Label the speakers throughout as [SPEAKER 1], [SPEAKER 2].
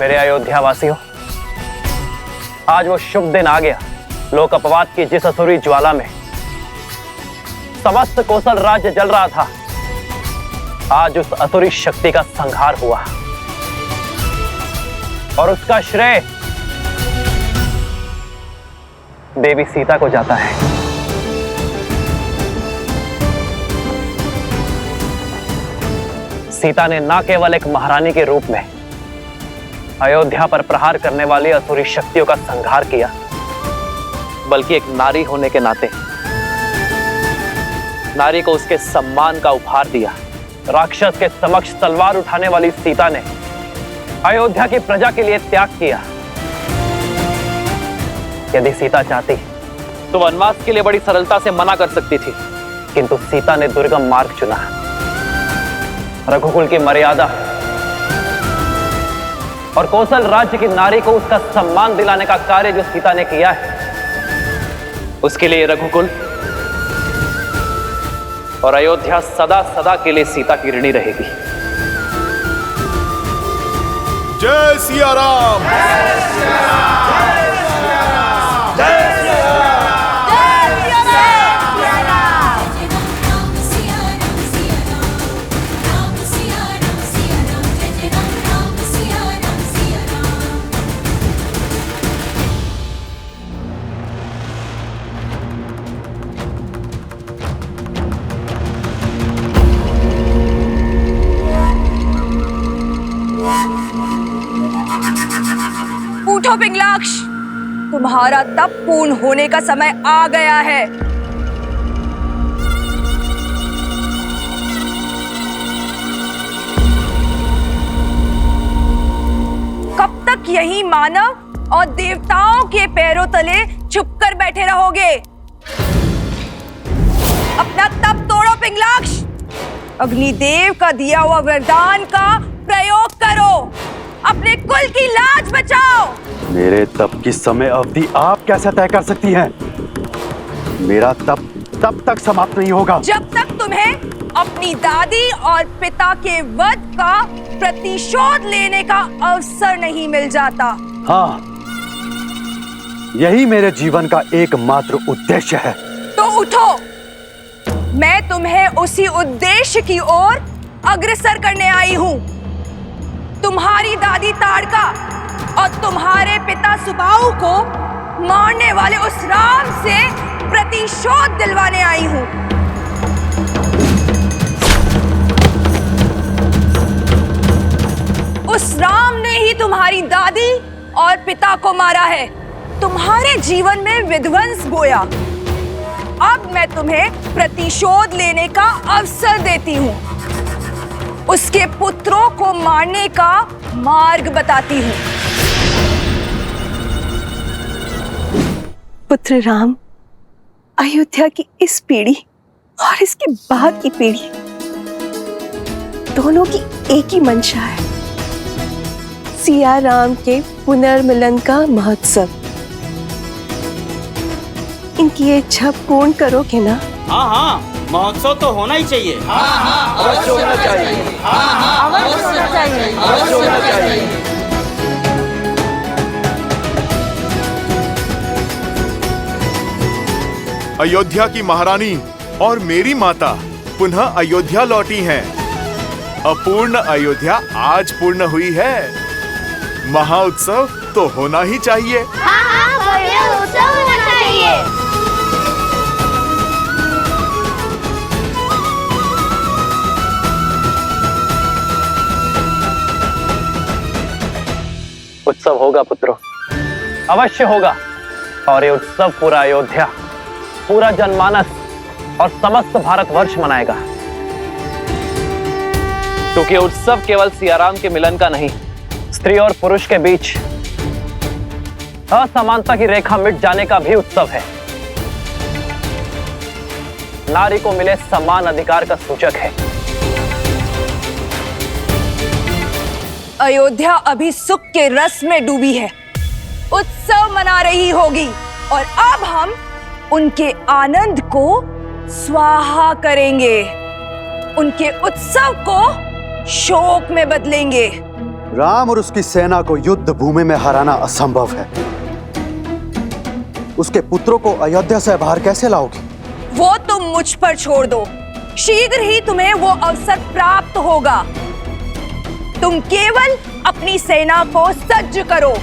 [SPEAKER 1] मेरे अयोध्यावासियों, आज वो शुभ दिन आ गया। लोक अपवाद की जिस असुरी ज्वाला में समस्त कोसल राज्य जल रहा था, आज उस असुरी शक्ति का संहार हुआ और उसका श्रेय देवी सीता को जाता है। सीता ने न केवल एक महारानी के रूप में अयोध्या पर प्रहार करने वाली असुरी शक्तियों का संहार किया, बल्कि एक नारी होने के नाते नारी को उसके सम्मान का उपहार दिया। राक्षस के समक्ष तलवार उठाने वाली सीता ने अयोध्या की प्रजा के लिए त्याग किया। यदि सीता चाहती तो वनवास के लिए बड़ी सरलता से मना कर सकती थी, किंतु सीता ने दुर्गम मार्ग चुना। रघुकुल की मर्यादा और कौशल राज्य की नारी को उसका सम्मान दिलाने का कार्य जो सीता ने किया है, उसके लिए रघुकुल और अयोध्या सदा सदा के लिए सीता की ऋणी रहेगी।
[SPEAKER 2] जय सिया राम।
[SPEAKER 3] जय सिया राम।
[SPEAKER 4] उठो पिंगलाक्ष, तुम्हारा तप पूर्ण होने का समय आ गया है। कब तक यही मानव और देवताओं के पैरों तले छुपकर बैठे रहोगे? अपना तप तोड़ो पिंगलाक्ष, अग्निदेव का दिया हुआ वरदान का प्रयोग करो, अपने कुल की लाज बचाओ।
[SPEAKER 5] मेरे तप की समय अवधि आप कैसे तय कर सकती हैं? मेरा तप तब तक समाप्त नहीं होगा
[SPEAKER 4] जब तक तुम्हें अपनी दादी और पिता के वध का प्रतिशोध लेने का अवसर नहीं मिल जाता।
[SPEAKER 5] हाँ, यही मेरे जीवन का एकमात्र उद्देश्य है।
[SPEAKER 4] तो उठो, मैं तुम्हें उसी उद्देश्य की ओर अग्रसर करने आई हूँ। तुम्हारी दादी ताड़का और तुम्हारे पिता सुबाहु को मारने वाले उस राम से प्रतिशोध दिलवाने आई हूँ। उस राम ने ही तुम्हारी दादी और पिता को मारा है, तुम्हारे जीवन में विध्वंस बोया। अब मैं तुम्हें प्रतिशोध लेने का अवसर देती हूँ, उसके पुत्रों को मारने का मार्ग बताती हूँ।
[SPEAKER 3] पुत्र राम, अयोध्या की इस पीढ़ी और इसके बाद की पीढ़ी दोनों की एक ही मंशा है, सिया राम के पुनर्मिलन का महोत्सव। इनकी इच्छा पूर्ण करोगे ना?
[SPEAKER 6] हाँ हाँ, महोत्सव तो होना ही चाहिए।
[SPEAKER 2] हाँ अवश्य होना चाहिए। हाँ अवश्य होना चाहिए। अवश्य होना चाहिए। अयोध्या की महारानी और मेरी माता पुनः अयोध्या लौटी हैं। अपूर्ण अयोध्या आज पूर्ण हुई है। महाउत्सव तो होना ही चाहिए।
[SPEAKER 7] हाँ भव्य उत्सव होना चाहिए।
[SPEAKER 1] उत्सव होगा पुत्रों, अवश्य होगा। और ये उत्सव पूरा अयोध्या, पूरा जनमानस और समस्त भारतवर्ष मनाएगा। क्योंकि उत्सव केवल सियाराम के मिलन का नहीं, स्त्री और पुरुष के बीच असमानता की रेखा मिट जाने का भी उत्सव है। नारी को मिले समान अधिकार का सूचक है।
[SPEAKER 4] अयोध्या अभी सुख के रस में डूबी है, उत्सव मना रही होगी और अब हम उनके आनंद को स्वाहा करेंगे, उनके उत्सव को शोक में बदलेंगे।
[SPEAKER 5] राम और उसकी सेना को युद्ध भूमि में हराना असंभव है। उसके पुत्रों को अयोध्या से बाहर कैसे लाओगी?
[SPEAKER 4] वो तुम मुझ पर छोड़ दो, शीघ्र ही तुम्हें वो अवसर प्राप्त होगा। तुम केवल अपनी सेना को सज्ज करो।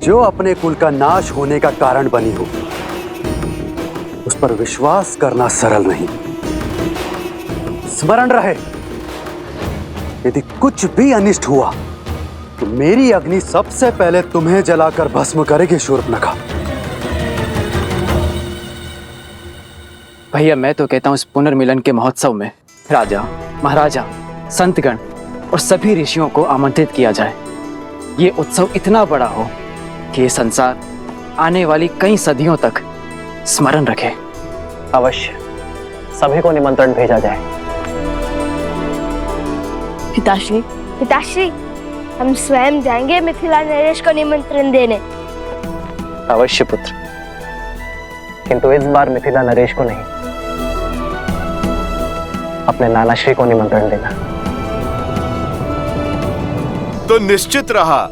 [SPEAKER 5] जो अपने कुल का नाश होने का कारण बनी हो, उस पर विश्वास करना सरल नहीं। स्मरण रहे, यदि कुछ भी अनिष्ट हुआ तो मेरी अग्नि सबसे पहले तुम्हें जलाकर भस्म करेगी शूर्पणखा।
[SPEAKER 8] भैया मैं तो कहता हूं इस पुनर्मिलन के महोत्सव में राजा, महाराजा, संतगण और सभी ऋषियों को आमंत्रित किया जाए। ये उत्सव इतना बड़ा हो कि ये संसार आने वाली कई सदियों तक स्मरण रखे।
[SPEAKER 1] अवश्य सभी को निमंत्रण भेजा जाए।
[SPEAKER 3] पिताश्री,
[SPEAKER 7] पिताश्री, हम स्वयं जाएंगे मिथिला नरेश को निमंत्रण देने।
[SPEAKER 1] अवश्य पुत्र, किंतु इस बार मिथिला नरेश को नहीं, अपने नानाश्री को निमंत्रण देना।
[SPEAKER 2] तो निश्चित रहा,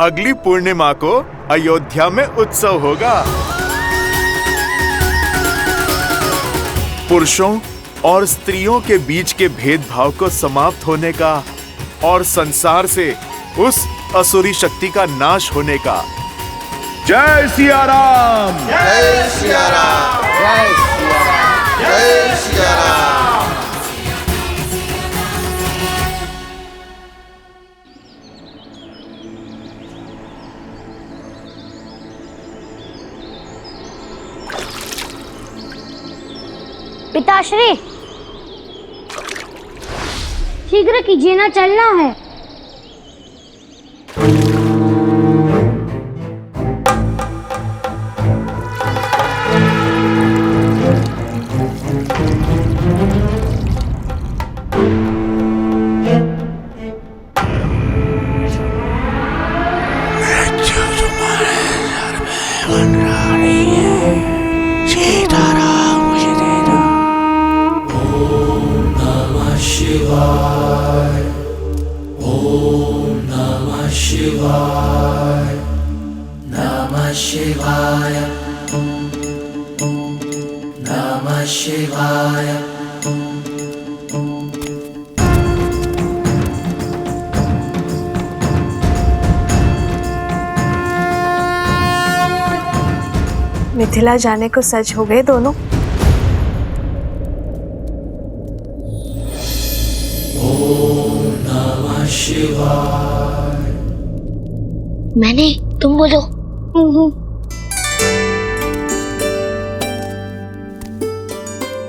[SPEAKER 2] अगली पूर्णिमा को अयोध्या में उत्सव होगा। पुरुषों और स्त्रियों के बीच के भेदभाव को समाप्त होने का और संसार से उस असुरी शक्ति का नाश होने का। जय सिया राम!
[SPEAKER 9] जय सिया राम! जय सिया राम! जय सिया राम!
[SPEAKER 7] पिताश्री, शीघ्र कीजिए ना, चलना है।
[SPEAKER 3] मिथिला जाने को सज हो गए दोनों।
[SPEAKER 7] मैंने, तुम बोलो।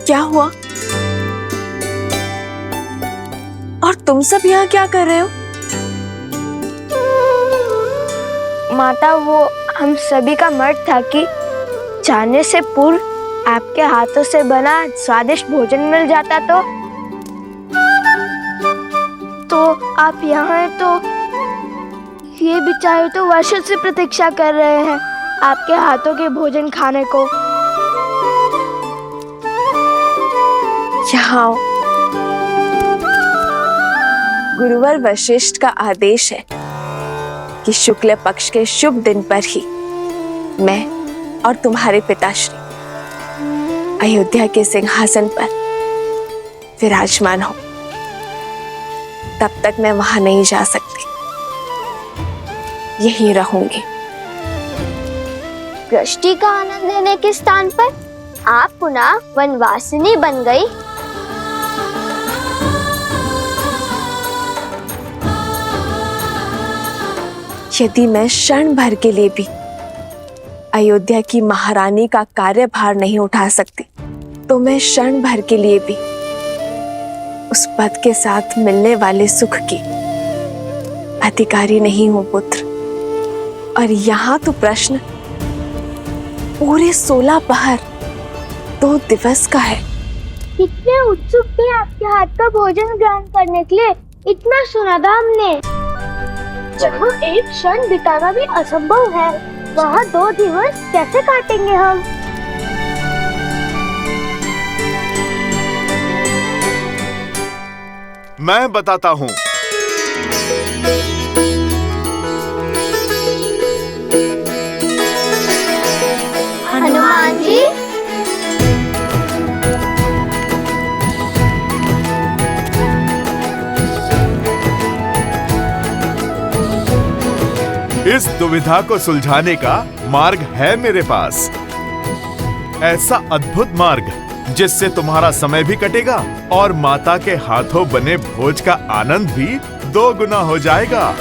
[SPEAKER 3] क्या हुआ? और तुम सब यहाँ क्या कर रहे हो?
[SPEAKER 7] माता, वो हम सभी का मत था कि जाने से पूर्व आपके हाथों से बना स्वादिष्ट भोजन मिल जाता तो आप यहाँ हैं, तो ये बेचारे तो वर्षों से प्रतीक्षा कर रहे हैं आपके हाथों के भोजन खाने को।
[SPEAKER 3] यहाँ आओ। गुरुवर वशिष्ठ का आदेश है कि शुक्ल पक्ष के शुभ दिन पर ही मैं और तुम्हारे पिताश्री अयोध्या के सिंहासन पर विराजमान हो। तब तक मैं वहां नहीं जा सकती, यहीं रहूंगी।
[SPEAKER 7] दृष्टि का आनंद लेने के स्थान पर आप पुनः वनवासिनी बन गई।
[SPEAKER 3] यदि मैं क्षण भर के लिए भी अयोध्या की महारानी का कार्यभार नहीं उठा सकती, तो मैं क्षण भर के लिए भी उस पद के साथ मिलने वाले सुख की अधिकारी नहीं हूं पुत्र। और यहाँ तो प्रश्न पूरे 16 पहर 2 दिवस का है।
[SPEAKER 7] कितने उत्सुक थे आपके हाथ का भोजन ग्रहण करने के लिए, इतना सुना था हमने। जहाँ एक क्षण बिताना भी असंभव है, वहाँ 2 दिवस कैसे काटेंगे हम?
[SPEAKER 2] मैं बताता हूँ।
[SPEAKER 7] हनुमान जी,
[SPEAKER 2] इस दुविधा को सुलझाने का मार्ग है मेरे पास। ऐसा अद्भुत मार्ग जिससे तुम्हारा समय भी कटेगा और माता के हाथों बने भोज का आनंद भी 2 गुना हो जाएगा।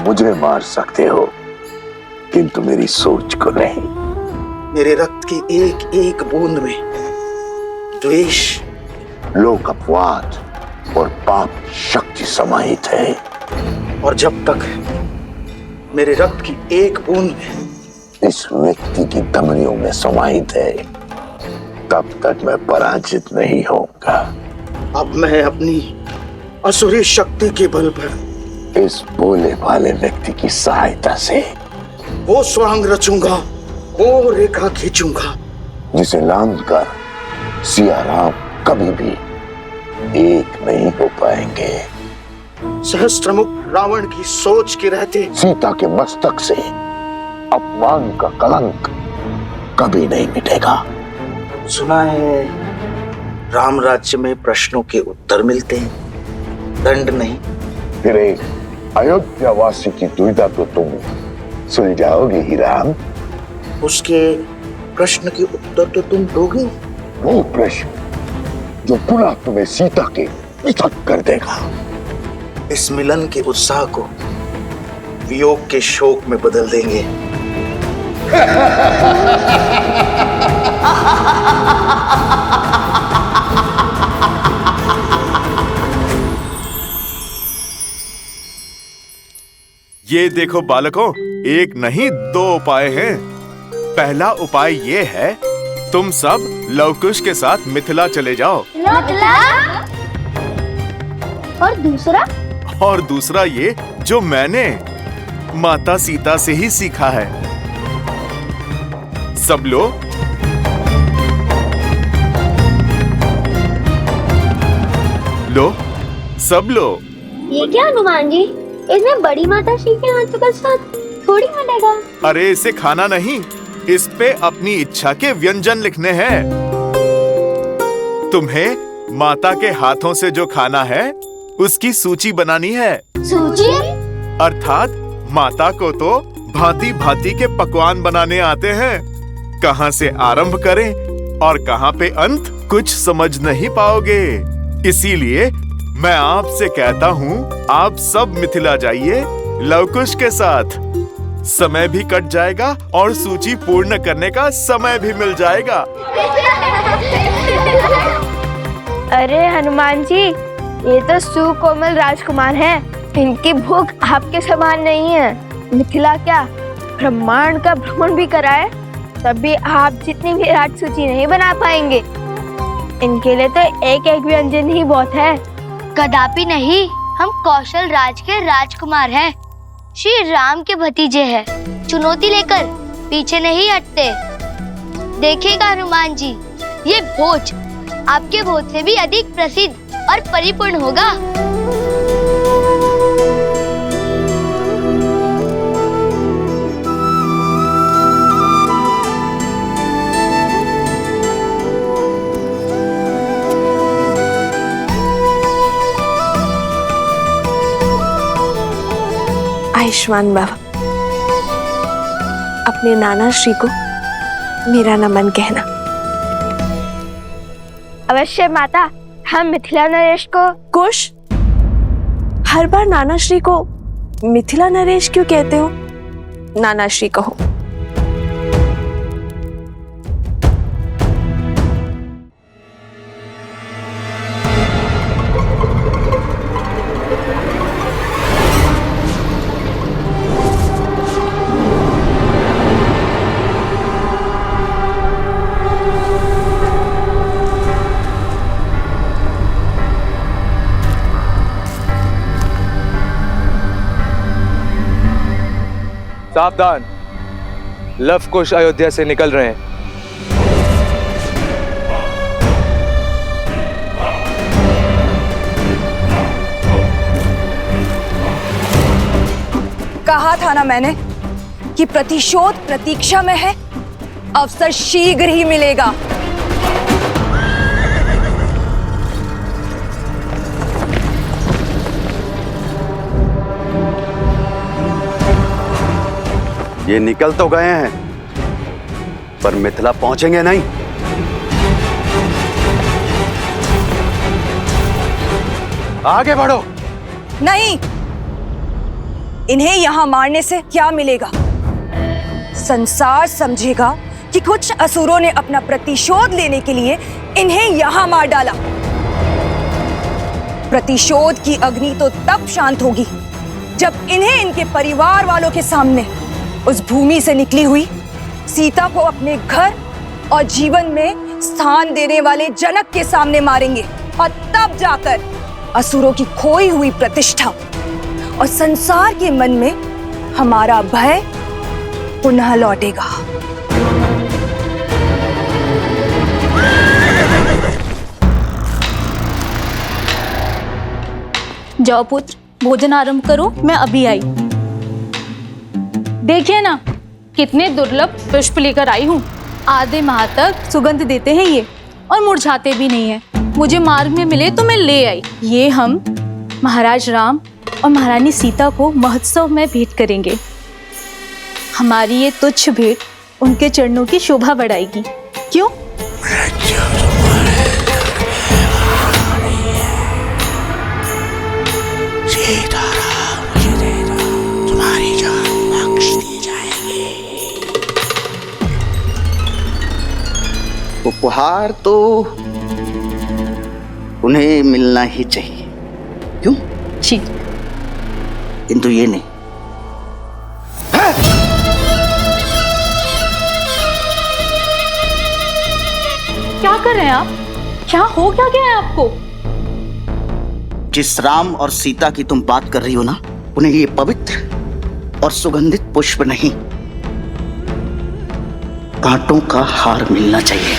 [SPEAKER 10] मुझे मार सकते हो किंतु मेरी सोच को नहीं।
[SPEAKER 11] मेरे रक्त की एक एक बूंद में द्वेष,
[SPEAKER 10] लोक अपवाद और पाप शक्ति समाहित है।
[SPEAKER 11] और जब तक मेरे रक्त की एक बूंद में
[SPEAKER 10] इस व्यक्ति की धमनियों में समाहित है, तब तक मैं पराजित नहीं होऊंगा।
[SPEAKER 11] अब मैं अपनी असुरी शक्ति के बल पर
[SPEAKER 10] इस भोले भाले व्यक्ति की सहायता से
[SPEAKER 11] वो स्वांग रचूंगा, वो रेखा खींचूंगा
[SPEAKER 10] जिसे लांघ कर सिया राम कभी भी एक नहीं हो पाएंगे।
[SPEAKER 11] सहस्त्रमुख रावण की सोच के रहते
[SPEAKER 10] सीता के मस्तक से अपमान का कलंक कभी नहीं मिटेगा।
[SPEAKER 11] सुना है राम राज्य में प्रश्नों के उत्तर मिलते हैं, दंड नहीं।
[SPEAKER 10] फिर एक अयोध्या वासी की दुविधा तो तुम सुलझाओगे ही राम।
[SPEAKER 11] उसके प्रश्न के उत्तर तो तुम दोगे।
[SPEAKER 10] वो प्रश्न जो पुनः तुम्हें सीता के पृथक कर देगा।
[SPEAKER 11] इस मिलन के उत्साह को वियोग के शोक में बदल देंगे।
[SPEAKER 2] ये देखो बालकों, एक नहीं 2 उपाय हैं। पहला उपाय ये है, तुम सब लवकुश के साथ मिथिला चले जाओ।
[SPEAKER 7] मिथिला? और
[SPEAKER 2] दूसरा ये जो मैंने माता सीता से ही सीखा है। सब लो। लो, सब लो।
[SPEAKER 7] ये क्या हनुमान जी, इसमें बड़ी माता श्री के हाथों का स्वाद थोड़ी मिलेगा।
[SPEAKER 2] अरे इसे खाना नहीं, इस पे अपनी इच्छा के व्यंजन लिखने हैं। तुम्हें माता के हाथों से जो खाना है उसकी सूची बनानी है।
[SPEAKER 7] सूची?
[SPEAKER 2] अर्थात माता को तो भांति भांति के पकवान बनाने आते हैं। कहां से आरंभ करें और कहां पे अंत, कुछ समझ नहीं पाओगे। इसीलिए मैं आपसे कहता हूँ, आप सब मिथिला जाइए लवकुश के साथ। समय भी कट जाएगा और सूची पूर्ण करने का समय भी मिल जाएगा।
[SPEAKER 7] अरे हनुमान जी, ये तो सुकोमल राजकुमार हैं। इनकी भूख आपके समान नहीं है। मिथिला क्या, ब्रह्मांड का भ्रमण भी कराए तब भी आप जितनी विराट सूची नहीं बना पाएंगे। इनके लिए तो एक एक व्यंजन ही बहुत है।
[SPEAKER 12] कदापि नहीं, हम कौशल राज के राजकुमार हैं, श्री राम के भतीजे हैं। चुनौती लेकर पीछे नहीं हटते। देखिएगा हनुमान जी, ये भोज आपके भोज से भी अधिक प्रसिद्ध और परिपूर्ण होगा।
[SPEAKER 3] आयुष्मान भव। अपने नाना श्री को मेरा नमन कहना।
[SPEAKER 7] अवश्य माता, हम मिथिला नरेश को।
[SPEAKER 3] कुश, हर बार नाना श्री को मिथिला नरेश क्यों कहते हो? नाना श्री कहो।
[SPEAKER 13] सावधान, लव कुश अयोध्या से निकल रहे हैं।
[SPEAKER 4] कहा था ना मैंने कि प्रतिशोध प्रतीक्षा में है, अवसर शीघ्र ही मिलेगा।
[SPEAKER 5] ये निकल तो गए हैं, पर मिथिला पहुंचेंगे नहीं। आगे बढ़ो।
[SPEAKER 4] नहीं, इन्हें यहां मारने से क्या मिलेगा? संसार समझेगा कि कुछ असुरों ने अपना प्रतिशोध लेने के लिए इन्हें यहां मार डाला। प्रतिशोध की अग्नि तो तब शांत होगी जब इन्हें इनके परिवार वालों के सामने उस भूमि से निकली हुई सीता को अपने घर और जीवन में स्थान देने वाले जनक के सामने मारेंगे, और तब जाकर असुरों की खोई हुई प्रतिष्ठा और संसार के मन में हमारा भय पुनः लौटेगा।
[SPEAKER 14] जाओ पुत्र, भोजन आरंभ करो, मैं अभी आई। देखिए ना, कितने दुर्लभ पुष्प लेकर आई हूँ। आधे माह तक सुगंध देते हैं ये और मुरझाते भी नहीं है। मुझे मार्ग में मिले तो मैं ले आई। ये हम महाराज राम और महारानी सीता को महोत्सव में भेंट करेंगे। हमारी ये तुच्छ भेंट उनके चरणों की शोभा बढ़ाएगी। क्यों?
[SPEAKER 11] उपहार तो उन्हें मिलना ही चाहिए, क्यों?
[SPEAKER 14] ठीक,
[SPEAKER 11] किंतु ये नहीं।
[SPEAKER 14] क्या कर रहे हैं आप? क्या हो क्या गया है आपको?
[SPEAKER 11] जिस राम और सीता की तुम बात कर रही हो ना, उन्हें ये पवित्र और सुगंधित पुष्प नहीं, कांटों का हार मिलना चाहिए।